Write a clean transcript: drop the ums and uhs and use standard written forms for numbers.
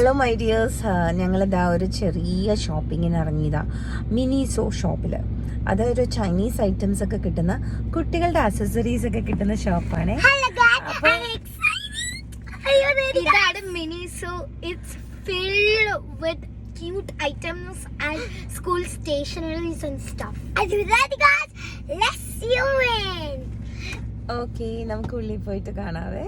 Hello my dears, ഞങ്ങളിതാ ഒരു ചെറിയ ഷോപ്പിങ്ങിന് ഇറങ്ങിയതാ മിനിസോ ഷോപ്പിൽ. അതൊരു ചൈനീസ് ഐറ്റംസ് ഒക്കെ കിട്ടുന്ന, കുട്ടികളുടെ അക്സസറീസ് ഒക്കെ കിട്ടുന്ന ഷോപ്പാണ്. ഇതാണ് Miniso. It's filled with cute items and school stationeries and stuff. Are you ready, guys? Let's zoom in. Okay, നമുക്ക് ഉള്ളിൽ പോയിട്ട് കാണാവേ.